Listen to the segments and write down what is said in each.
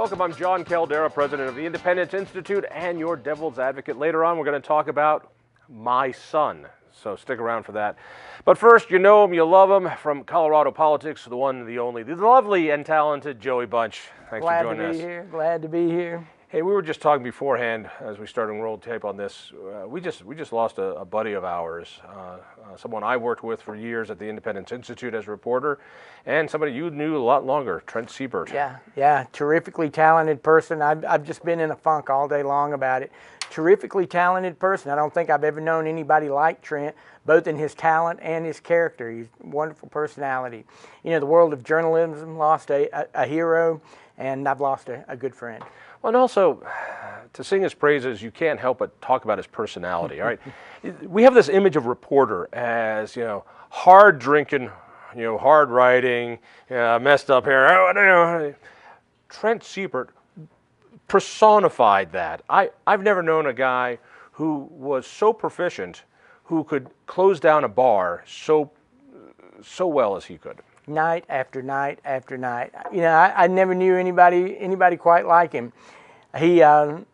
Welcome, I'm Jon Caldara, president of the Independence Institute and your devil's advocate. Later on, we're going to talk about my son, so stick around for that. But first, you know him, you love him, from Colorado politics, the one, the only, the lovely and talented Joey Bunch. Thanks for joining us. Glad to be here. Hey, we were just talking beforehand as we started roll tape on this. We just lost a buddy of ours, someone I worked with for years at the Independence Institute as a reporter, and somebody you knew a lot longer, Trent Siebert. Yeah, terrifically talented person. I've just been in a funk all day long about it. Terrifically talented person. I don't think I've ever known anybody like Trent, both in his talent and his character. He's a wonderful personality. You know, the world of journalism lost a hero, and I've lost a good friend. Well, and also, to sing his praises, you can't help but talk about his personality, all right? We have this image of reporter as, hard drinking, hard writing, messed up hair. Trent Siebert personified that. I've never known a guy who was so proficient, who could close down a bar so well as he could. Night after night after night. I never knew anybody quite like him. He, I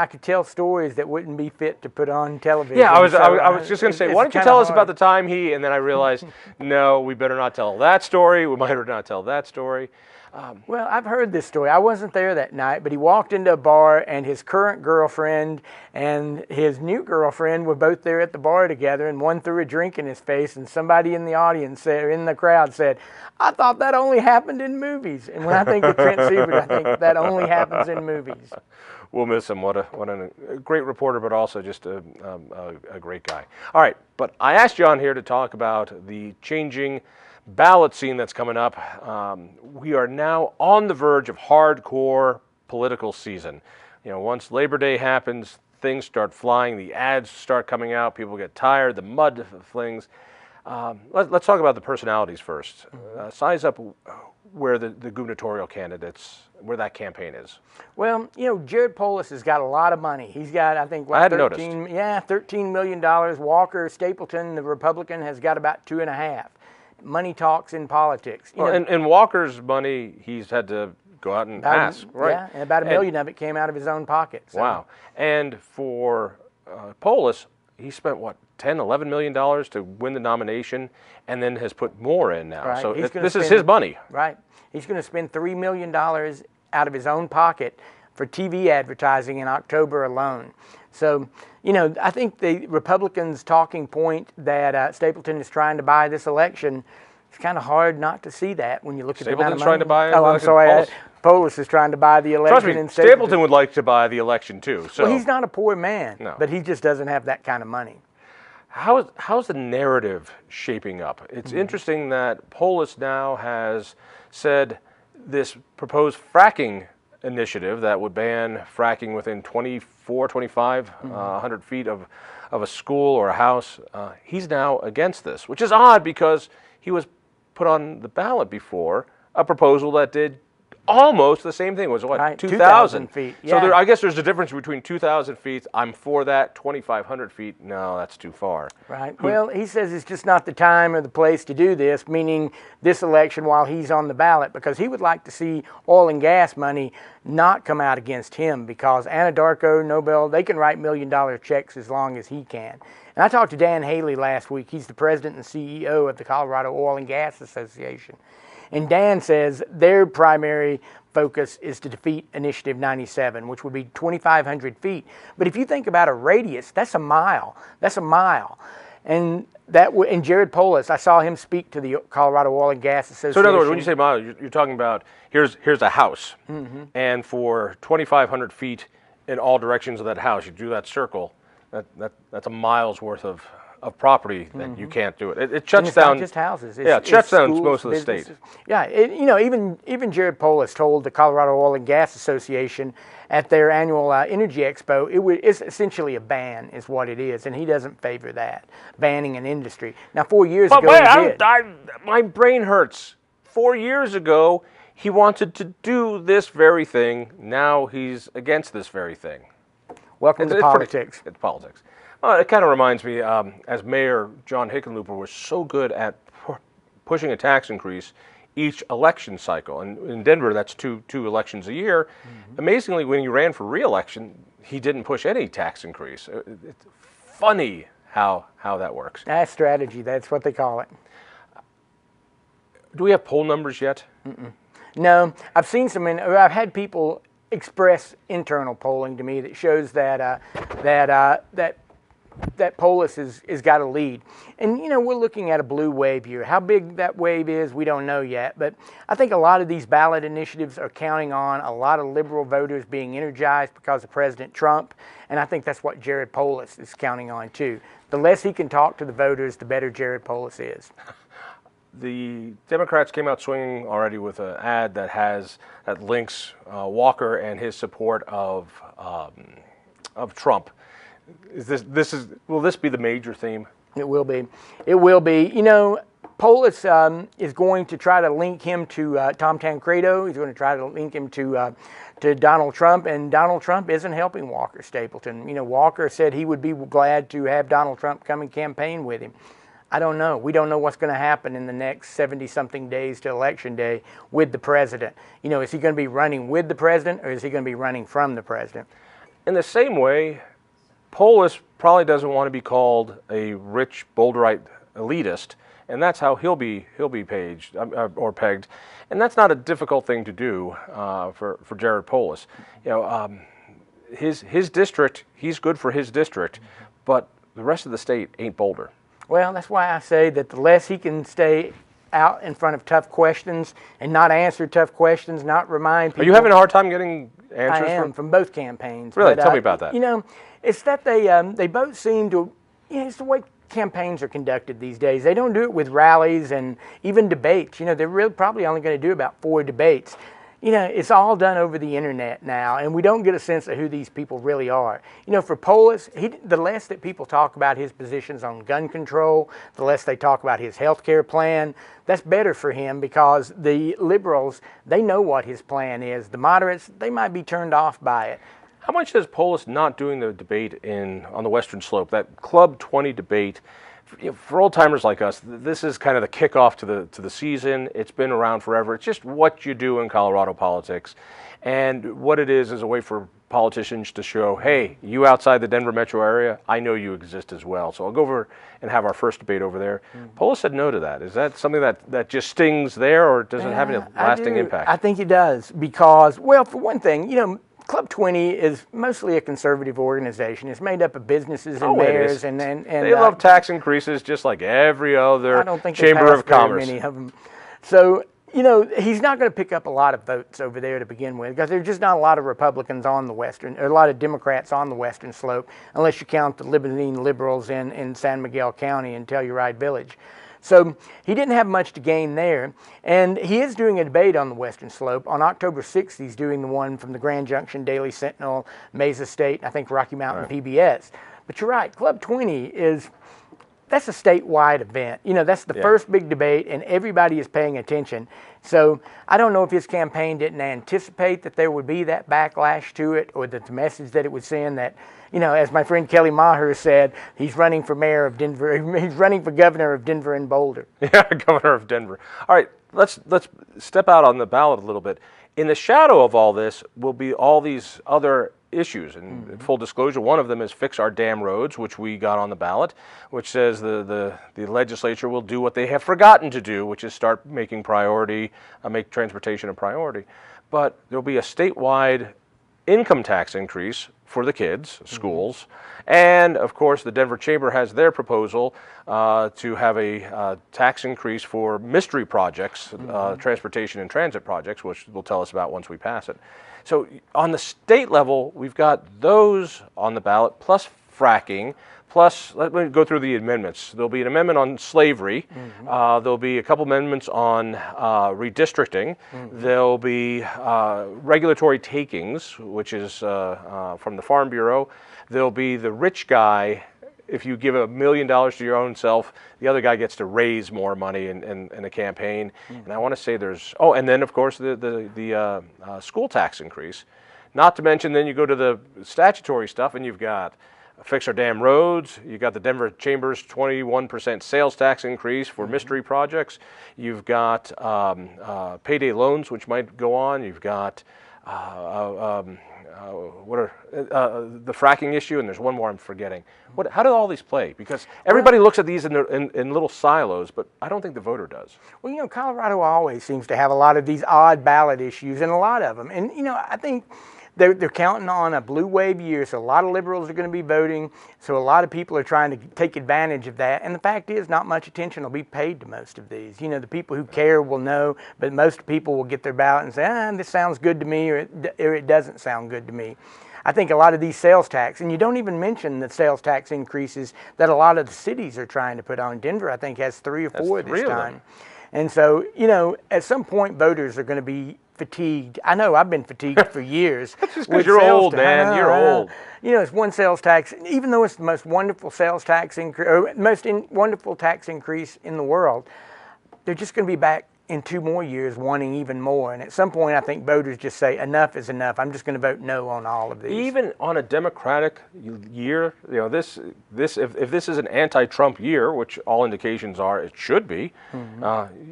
could tell stories that wouldn't be fit to put on television. Yeah, I was just going to say, why don't you tell us about the time and then I realized, no, we better not tell that story. We might better not tell that story. Well, I've heard this story. I wasn't there that night, but he walked into a bar and his current girlfriend and his new girlfriend were both there at the bar together, and one threw a drink in his face, and somebody in the audience in the crowd said, "I thought that only happened in movies." And when I think of Trent Siebert, I think that only happens in movies. We'll miss him. What a great reporter, but also just a great guy. All right, but I asked Jon here to talk about the changing ballot scene that's coming up. We are now on the verge of hardcore political season. Once Labor Day happens, things start flying, the ads start coming out, people get tired, the mud flings. Let's talk about the personalities first. Size up where the gubernatorial candidates, where that campaign is. Well, Jared Polis has got a lot of money. He's got, I think, $13 million. Walker Stapleton, the Republican, has got about $2.5 million. Money talks in politics. And Walker's money, he's had to go out and ask, right? Yeah, and about $1 million of it came out of his own pocket. So. Wow. And for Polis, he spent, $11 million to win the nomination, and then has put more in now. Right. So this is his money. Right. He's going to spend $3 million out of his own pocket for TV advertising in October alone. So, I think the Republicans' talking point that Stapleton is trying to buy this election, it's kind of hard not to see that when you look at the amount of money. Stapleton's trying to buy I'm sorry. Polis is trying to buy the election. Trust me, Stapleton would like to buy the election too. So. Well, he's not a poor man, but he just doesn't have that kind of money. How's the narrative shaping up? It's interesting that Polis now has said this proposed fracking initiative that would ban fracking within 100 feet of a school or a house. He's now against this, which is odd because he was put on the ballot before a proposal that did almost the same thing. It was 2,000 feet. Yeah. So I guess there's a difference between 2,000 feet. I'm for that. 2,500 feet. No, that's too far. Right. Well, he says it's just not the time or the place to do this, meaning this election while he's on the ballot, because he would like to see oil and gas money not come out against him, because Anadarko, Nobel, they can write $1 million checks as long as he can. And I talked to Dan Haley last week. He's the president and CEO of the Colorado Oil and Gas Association. And Dan says their primary focus is to defeat Initiative 97, which would be 2,500 feet. But if you think about a radius, that's a mile. That's a mile. And Jared Polis, I saw him speak to the Colorado Oil and Gas Association. So in other words, when you say mile, you're talking about here's a house, and for 2,500 feet in all directions of that house, you do that circle. That's a mile's worth of property that you can't do it. It shuts down. Not just houses. It shuts down schools, most of the businesses. state. Yeah, even Jared Polis told the Colorado Oil and Gas Association at their annual Energy Expo, it's essentially a ban, is what it is, and he doesn't favor that, banning an industry. Now, 4 years ago, he did. My brain hurts. 4 years ago, he wanted to do this very thing. Now he's against this very thing. Welcome to politics. It's politics. It kind of reminds me, as Mayor John Hickenlooper was so good at pushing a tax increase each election cycle. And in Denver, that's two elections a year. Amazingly, when he ran for re-election, he didn't push any tax increase. It's funny how that works. That's strategy. That's what they call it. Do we have poll numbers yet? No, I've seen some. I've had people express internal polling to me that shows that that Polis is got a lead. And, you know, we're looking at a blue wave here. How big that wave is, we don't know yet. But I think a lot of these ballot initiatives are counting on a lot of liberal voters being energized because of President Trump. And I think that's what Jared Polis is counting on, too. The less he can talk to the voters, the better Jared Polis is. The Democrats came out swinging already with an ad that links Walker and his support of Trump. Will this be the major theme? It will be. It will be. You know, Polis is going to try to link him to Tom Tancredo. He's going to try to link him to Donald Trump, and Donald Trump isn't helping Walker Stapleton. You know, Walker said he would be glad to have Donald Trump come and campaign with him. I don't know. We don't know what's going to happen in the next 70-something days to Election Day with the president. You know, is he going to be running with the president, or is he going to be running from the president? In the same way, Polis probably doesn't want to be called a rich Boulderite elitist, and that's how he'll be pegged, and that's not a difficult thing to do for Jared Polis. You know, his district, he's good for his district, but the rest of the state ain't Boulder. Well, that's why I say that the less he can stay out in front of tough questions and not answer tough questions, not remind people. Are you having a hard time getting answers? I am from both campaigns. Really? But, Tell me about that. You know, it's that they both seem to, you know, it's the way campaigns are conducted these days. They don't do it with rallies and even debates. You know, they're really probably only going to do about 4 debates. You know, it's all done over the internet now, and we don't get a sense of who these people really are. You know, for Polis, the less that people talk about his positions on gun control, the less they talk about his health care plan, that's better for him because the liberals, they know what his plan is. The moderates, they might be turned off by it. How much does Polis not doing the debate on the Western Slope, that Club 20 debate, for old timers like us, this is kind of the kickoff to the season. It's been around forever. It's just what you do in Colorado politics, and what it is a way for politicians to show, hey, you outside the Denver metro area, I know you exist as well. So I'll go over and have our first debate over there. Polis said no to that. Is that something that just stings there, or does it have any lasting impact? I think it does because, well, for one thing, you know, Club 20 is mostly a conservative organization. It's made up of businesses and mayors, and they love tax increases just like every other I don't think chamber of commerce. Many of them. So, you know, he's not going to pick up a lot of votes over there to begin with because there's just not a lot of Republicans on the Western, or a lot of Democrats on the Western Slope, unless you count the Libertine liberals in San Miguel County and Telluride Village. So he didn't have much to gain there. And he is doing a debate on the Western Slope. On October 6th, he's doing the one from the Grand Junction, Daily Sentinel, Mesa State, and I think Rocky Mountain PBS. But you're right, Club 20 that's a statewide event. You know, that's the first big debate, and everybody is paying attention. So I don't know if his campaign didn't anticipate that there would be that backlash to it, or that the message that it would send that, you know, as my friend Kelly Maher said, he's running for mayor of Denver. He's running for governor of Denver and Boulder. Yeah, governor of Denver. All right, let's step out on the ballot a little bit. In the shadow of all this will be all these other issues, and full disclosure, one of them is fix our damn roads, which we got on the ballot, which says the legislature will do what they have forgotten to do, which is start making make transportation a priority. But there'll be a statewide income tax increase for the kids, schools, and of course the Denver Chamber has their proposal to have a tax increase for mystery projects, transportation and transit projects, which they'll tell us about once we pass it. So on the state level, we've got those on the ballot, plus fracking, plus, let me go through the amendments. There'll be an amendment on slavery. There'll be a couple amendments on redistricting. There'll be regulatory takings, which is from the Farm Bureau. There'll be the rich guy. If you give $1 million to your own self, the other guy gets to raise more money in a campaign. And I want to say there's, and then of course the school tax increase. Not to mention then you go to the statutory stuff and you've got fix our damn roads. You got the Denver Chamber's 21% sales tax increase for mystery projects. You've got payday loans, which might go on. You've got the fracking issue, and there's one more I'm forgetting. How do all these play? Because everybody looks at these in little silos, but I don't think the voter does. Well, Colorado always seems to have a lot of these odd ballot issues, and a lot of them. And, I think they're counting on a blue wave year, so a lot of liberals are going to be voting, so a lot of people are trying to take advantage of that. And the fact is, not much attention will be paid to most of these. The people who care will know, but most people will get their ballot and say, this sounds good to me, or it doesn't sound good to me. I think a lot of these sales tax, and you don't even mention the sales tax increases that a lot of the cities are trying to put on. Denver, I think, has 3 or 4 this time. And so, at some point, voters are going to be fatigued. I know I've been fatigued for years. That's just because you're old, man. You're old. It's one sales tax, even though it's the most wonderful sales tax increase, or wonderful tax increase in the world, they're just going to be back in 2 more years wanting even more. And at some point, I think voters just say, enough is enough. I'm just going to vote no on all of these. Even on a Democratic year, if this is an anti-Trump year, which all indications are it should be,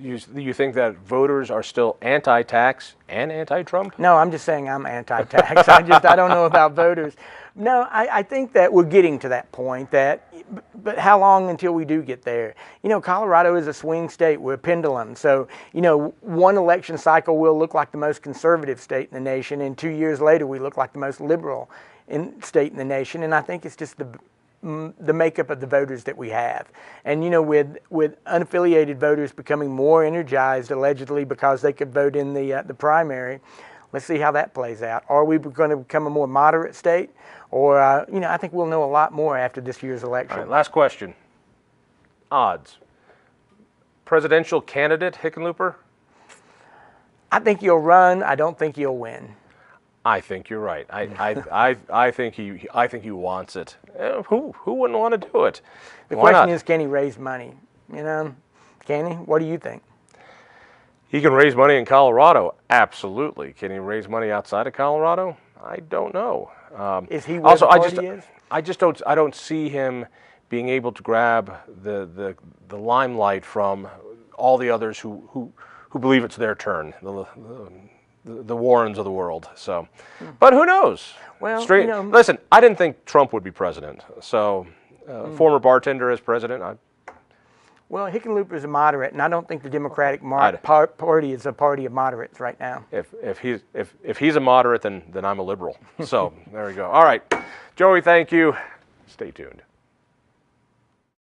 you think that voters are still anti-tax and anti-Trump? No, I'm just saying I'm anti-tax. I don't know about voters. No, I think that we're getting to that point, but how long until we do get there? Colorado is a swing state. We're a pendulum. So, one election cycle will look like the most conservative state in the nation, and 2 years later we look like the most liberal state in the nation. And I think it's just the makeup of the voters that we have. And, with unaffiliated voters becoming more energized, allegedly, because they could vote in the primary, let's see how that plays out. Are we going to become a more moderate state? Or, I think we'll know a lot more after this year's election. All right, last question. Odds. Presidential candidate, Hickenlooper? I think he'll run. I don't think he'll win. I think you're right. I think he wants it. Who wouldn't want to do it? The question is, can he raise money? Can he? What do you think? He can raise money in Colorado, absolutely. Can he raise money outside of Colorado? I don't know. Is he where the party is? I don't see him being able to grab the limelight from all the others who believe it's their turn, the Warrens of the world. So, but who knows? Well, listen, I didn't think Trump would be president. So, former bartender as president. Well, Hickenlooper is a moderate, and I don't think the Democratic Party is a party of moderates right now. If he's a moderate, then I'm a liberal. So there we go. All right, Joey, thank you. Stay tuned.